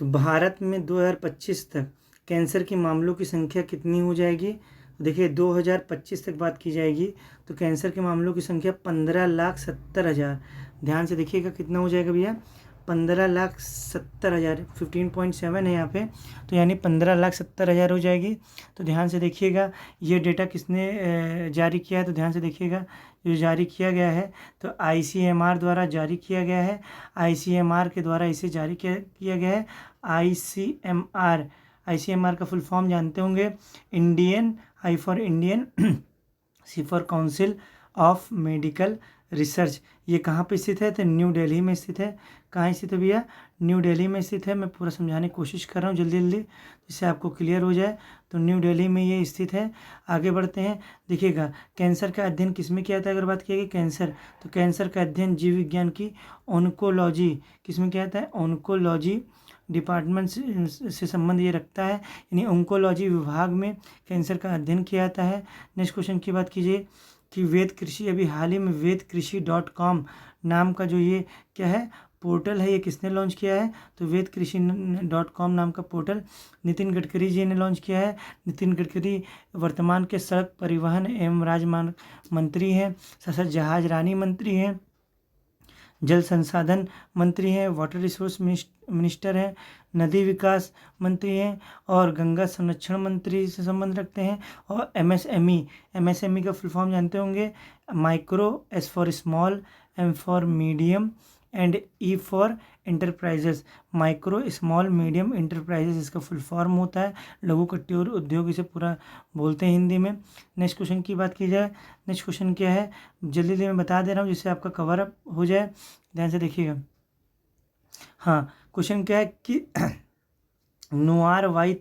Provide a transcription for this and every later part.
तो भारत में 2025 तक कैंसर के मामलों की संख्या कितनी हो जाएगी? देखिए 2025 तक बात की जाएगी तो कैंसर के मामलों की संख्या 15,70,000। ध्यान से देखिएगा कितना हो जाएगा भैया, 15,70,000। 15.7 है यहाँ पे, तो यानी 15,70,000 हो जाएगी। तो ध्यान से देखिएगा ये डेटा किसने जारी किया है, तो ध्यान से देखिएगा जो जारी किया गया है तो ICMR द्वारा जारी किया गया है। ICMR के द्वारा इसे जारी किया गया है। ICMR का फुल फॉर्म जानते होंगे, Indian, I for Indian, C for council of medical research. ये कहाँ पे स्थित है? तो न्यू दिल्ली में स्थित है। कहाँ स्थित है भैया? न्यू दिल्ली में स्थित है। मैं पूरा समझाने की कोशिश कर रहा हूँ जल्दी जल्दी जिससे आपको क्लियर हो जाए। तो न्यू दिल्ली में ये स्थित है। आगे बढ़ते हैं, देखिएगा कैंसर का अध्ययन किस में किया जाता है। अगर बात की गई कैंसर, तो कैंसर का अध्ययन जीव विज्ञान की ऑन्कोलॉजी किस में किया जाता है? ऑन्कोलॉजी डिपार्टमेंट से संबंध ये रखता है, यानी ऑन्कोलॉजी विभाग में कैंसर का अध्ययन किया जाता है। नेक्स्ट क्वेश्चन की बात कीजिए कि वेद कृषि, अभी हाल ही में vedkrishi.com नाम का जो ये क्या है पोर्टल है, ये किसने लॉन्च किया है? तो vedkrishi.com नाम का पोर्टल नितिन गडकरी जी ने लॉन्च किया है। नितिन गडकरी वर्तमान के सड़क परिवहन एवं राजमार्ग मंत्री हैं, सशस्त्र जहाज रानी मंत्री हैं, जल संसाधन मंत्री हैं, वाटर रिसोर्स मिनिस्टर हैं, नदी विकास मंत्री हैं और गंगा संरक्षण मंत्री से संबंध रखते हैं। और MSME का फुल फॉर्म जानते होंगे, micro, S for small, M for medium and E for enterprises. Micro, small, medium enterprises इसका फुल फॉर्म होता है। लघु कुटीर उद्योग इसे पूरा बोलते हैं हिंदी में। नेक्स्ट क्वेश्चन की बात की जाए, नेक्स्ट क्वेश्चन क्या है जल्दी जल्दी मैं बता दे रहा हूँ जिससे आपका कवर अप हो जाए, ध्यान से देखिएगा। हाँ, क्वेश्चन क्या है कि नुआरवाई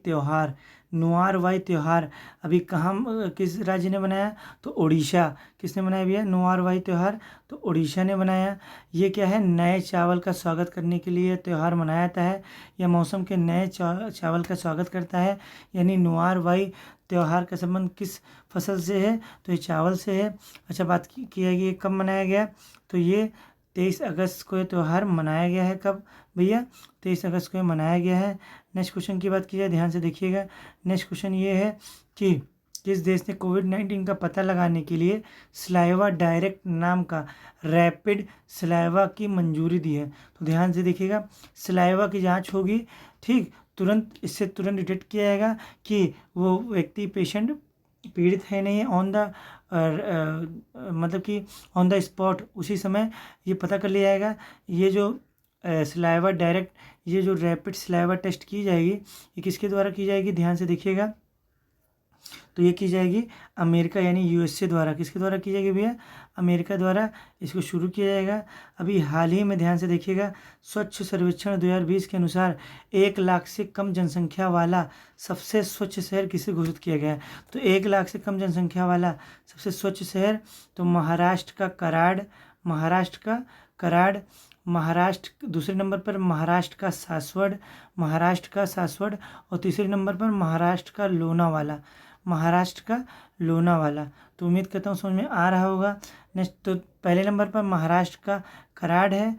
त्यौहार अभी कहाँ किस राज्य ने बनाया? तो उड़ीसा। किसने बनाया भैया? नुआरवाई त्यौहार तो उड़ीसा ने बनाया। ये क्या है? नए चावल का स्वागत करने के लिए त्यौहार मनाया जाता है। यह मौसम के नए चावल का स्वागत करता है, यानी नुआरवाई त्यौहार का संबंध किस फसल से है? तो ये चावल से है। अच्छा, बात की है ये कब मनाया गया? तो ये 23 अगस्त को ये त्यौहार मनाया गया है। कब भैया? 23 अगस्त को ये मनाया गया है। नेक्स्ट क्वेश्चन की बात की जाए, ध्यान से देखिएगा। नेक्स्ट क्वेश्चन ये है कि किस देश ने कोविड-19 का पता लगाने के लिए सलाइवा डायरेक्ट नाम का रैपिड सलाइवा की मंजूरी दी है? तो ध्यान से देखिएगा, सलाइवा की जांच होगी, ठीक, तुरंत इससे तुरंत डिटेक्ट किया जाएगा कि वो व्यक्ति पेशेंट पीड़ित है नहीं है, ऑन द मतलब कि ऑन द स्पॉट उसी समय ये पता कर लिया जाएगा। ये जो सलाइवा डायरेक्ट, ये जो रैपिड सलाइवा टेस्ट की जाएगी ये किसके द्वारा की जाएगी? ध्यान से देखिएगा, तो ये की जाएगी अमेरिका यानी USA द्वारा। किसके द्वारा की जाएगी भैया? अमेरिका द्वारा इसको शुरू किया जाएगा। अभी हाल ही में ध्यान से देखिएगा, स्वच्छ सर्वेक्षण 2020 के अनुसार 1 लाख से कम जनसंख्या वाला सबसे स्वच्छ शहर किसे घोषित किया गया है? तो 1 लाख से कम जनसंख्या वाला सबसे स्वच्छ शहर तो महाराष्ट्र का कराड़, महाराष्ट्र दूसरे नंबर पर महाराष्ट्र का सासवड़ और तीसरे नंबर पर महाराष्ट्र का लोनावाला। तो उम्मीद करता हूँ समझ में आ रहा होगा। नेक्स्ट, तो पहले नंबर पर महाराष्ट्र का कराड़ है,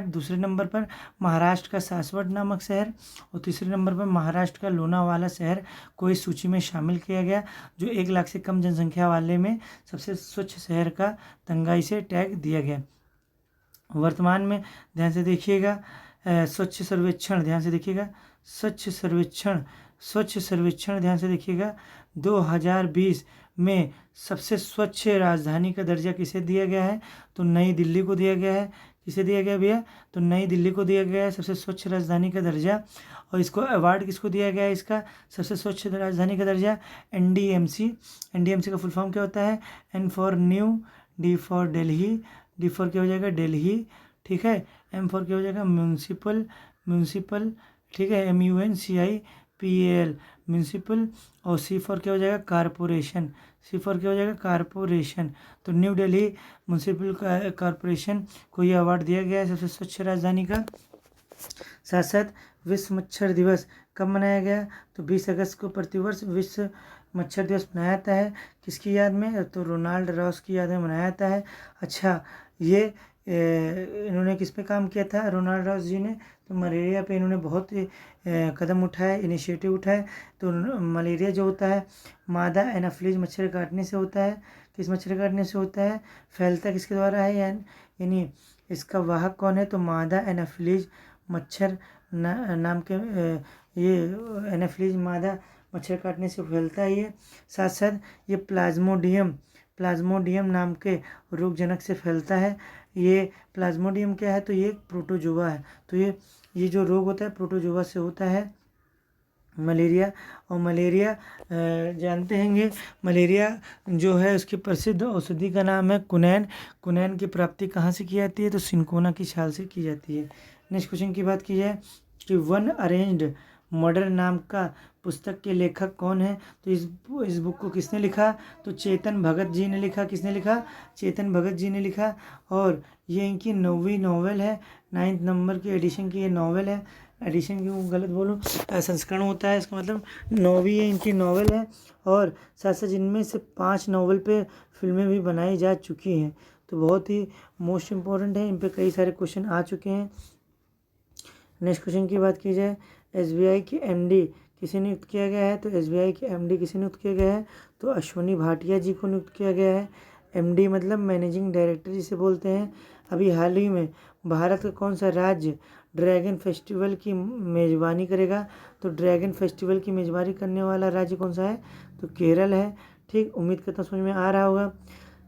दूसरे नंबर पर महाराष्ट्र का सासवड़ नामक शहर और तीसरे नंबर पर महाराष्ट्र का लोनावाला शहर को इस सूची में शामिल किया गया, जो 1 लाख से कम जनसंख्या वाले में सबसे स्वच्छ शहर का तंगाई से टैग दिया गया। वर्तमान में ध्यान से देखिएगा, स्वच्छ सर्वेक्षण ध्यान से देखिएगा, स्वच्छ सर्वेक्षण ध्यान से देखिएगा 2020 में सबसे स्वच्छ राजधानी का दर्जा किसे दिया गया है? तो नई दिल्ली को दिया गया है। किसे दिया गया भैया? तो नई दिल्ली को दिया गया है सबसे स्वच्छ राजधानी का दर्जा। और इसको अवार्ड किसको दिया गया है इसका सबसे स्वच्छ राजधानी का दर्जा? NDMC का फुल फॉर्म क्या होता है? N for new, D for Delhi, D for क्या हो जाएगा? दिल्ली, ठीक है। M फॉर क्या हो जाएगा? म्यूनसिपल, ठीक है, MUNCIPAL म्यूनसिपल। और C फॉर क्या हो जाएगा? कारपोरेशन। तो न्यू दिल्ली म्यूनसिपल कारपोरेशन को ये अवार्ड दिया गया है सबसे स्वच्छ राजधानी का। साथ साथ विश्व मच्छर दिवस कब मनाया गया? तो 20 अगस्त को प्रतिवर्ष विश्व मच्छर दिवस मनाया जाता है। किसकी याद में? तो रोनाल्ड रॉस की याद में मनाया जाता है। अच्छा, ये इन्होंने किस पे काम किया था रोनाल्ड रॉस जी ने, तो मलेरिया पे इन्होंने बहुत कदम उठाए, इनिशिएटिव उठाए। तो मलेरिया जो होता है मादा एनाफिलीज मच्छर काटने से होता है। किस मच्छर काटने से होता है, फैलता किसके द्वारा है, यानी इसका वाहक कौन है, तो मादा एनाफिलीज मच्छर नाम के ये एनाफिलीज मादा मच्छर काटने से फैलता है ये। साथ साथ ये प्लाज्मोडियम नाम के रोगजनक से फैलता है। ये प्लाज्मोडियम क्या है, तो ये एक प्रोटोजोआ है। तो ये जो रोग होता है प्रोटोजोआ से होता है मलेरिया। और मलेरिया जानते होंगे, मलेरिया जो है उसकी प्रसिद्ध औषधि का नाम है कुनैन। कुनैन की प्राप्ति कहाँ से की जाती है, तो सिनकोना की छाल से की जाती है। नेक्स्ट क्वेश्चन की बात की जाए कि वन अरेंज्ड मर्डर नाम का पुस्तक के लेखक कौन है, तो इस बुक को किसने लिखा, तो चेतन भगत जी ने लिखा। किसने लिखा, चेतन भगत जी ने लिखा। और ये इनकी 9वीं नॉवेल है, 9th नंबर की एडिशन की ये नॉवेल है। एडिशन क्यों गलत बोलूँ, संस्करण होता है, इसका मतलब 9वीं इनकी नॉवेल है। और साथ साथ इनमें से 5 नॉवेल पे फिल्में भी बनाई जा चुकी हैं। तो बहुत ही मोस्ट इम्पोर्टेंट है, इन पे कई सारे क्वेश्चन आ चुके हैं। नेक्स्ट क्वेश्चन की बात की जाए, SBI की MD किसे नियुक्त किया गया है, तो SBI की MD किसे नियुक्त किया गया है, तो अश्वनी भाटिया जी को नियुक्त किया गया है। MD मतलब मैनेजिंग डायरेक्टर जिसे बोलते हैं। अभी हाल ही में भारत का कौन सा राज्य ड्रैगन फेस्टिवल की मेज़बानी करेगा, तो ड्रैगन फेस्टिवल की मेज़बानी करने वाला राज्य कौन सा है, तो केरल है। ठीक, उम्मीद करता हूँ समझ में आ रहा होगा।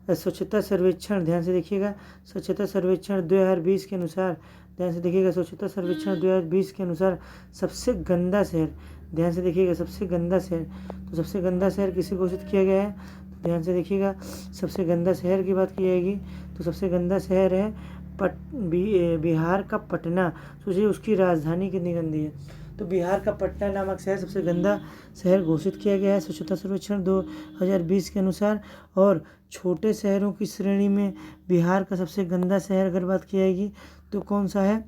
स्वच्छता सर्वेक्षण ध्यान से देखिएगा, स्वच्छता सर्वेक्षण 2020 के अनुसार, ध्यान से देखिएगा, स्वच्छता सर्वेक्षण 2020 के अनुसार सबसे गंदा शहर, ध्यान से देखिएगा, सबसे गंदा शहर, तो सबसे गंदा शहर किसे घोषित किया गया है, तो ध्यान से देखिएगा, सबसे गंदा शहर की बात की जाएगी तो सबसे गंदा शहर है बिहार का पटना। सोचिए उसकी राजधानी कितनी गंदी है, तो बिहार का पटना नामक शहर सबसे गंदा शहर घोषित किया गया है स्वच्छता सर्वेक्षण 2020 के अनुसार। और छोटे शहरों की श्रेणी में बिहार का सबसे गंदा शहर अगर बात की जाएगी तो कौन सा है,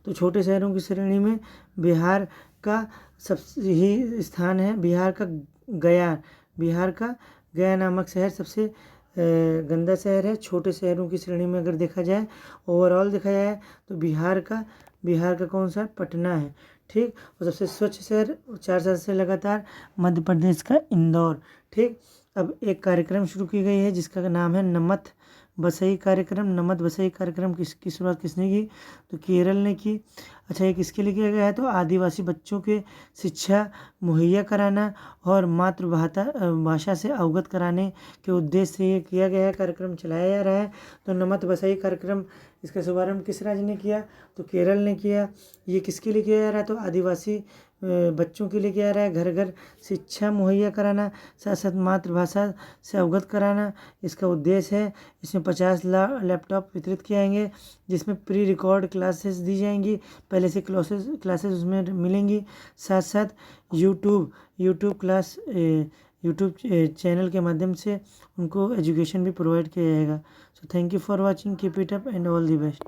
तो छोटे शहरों की श्रेणी में बिहार का सबसे ही स्थान है, बिहार का गया नामक शहर सबसे गंदा शहर है। छोटे शहरों की श्रेणी में अगर देखा जाए, ओवरऑल देखा जाए तो बिहार का कौन सा, पटना है। ठीक, और सबसे स्वच्छ शहर 4 साल से लगातार मध्य प्रदेश का इंदौर। ठीक, अब एक कार्यक्रम शुरू की गई है जिसका नाम है नमत बसई कार्यक्रम। नमत बसई कार्यक्रम किसकी शुरुआत किसने की, तो केरल ने की। अच्छा, ये किसके लिए किया गया है, तो आदिवासी बच्चों के शिक्षा मुहैया कराना और मातृभाषा से अवगत कराने के उद्देश्य से ये किया गया है, कार्यक्रम चलाया जा रहा है। तो नमत बसई कार्यक्रम, इसका शुभारंभ किस राज्य ने किया, तो केरल ने किया। ये किसके लिए किया जा रहा है, तो आदिवासी बच्चों के लिए किया जा रहा है, घर घर शिक्षा मुहैया कराना, साथ साथ मातृभाषा से अवगत कराना इसका उद्देश्य है। इसमें 50 लैपटॉप वितरित किए जाएंगे जिसमें प्री रिकॉर्ड क्लासेस दी जाएंगी, पहले से क्लासेस उसमें मिलेंगी। साथ साथ यूट्यूब चैनल के माध्यम से उनको एजुकेशन भी प्रोवाइड किया जाएगा। So thank you for watching, keep it up and all the best.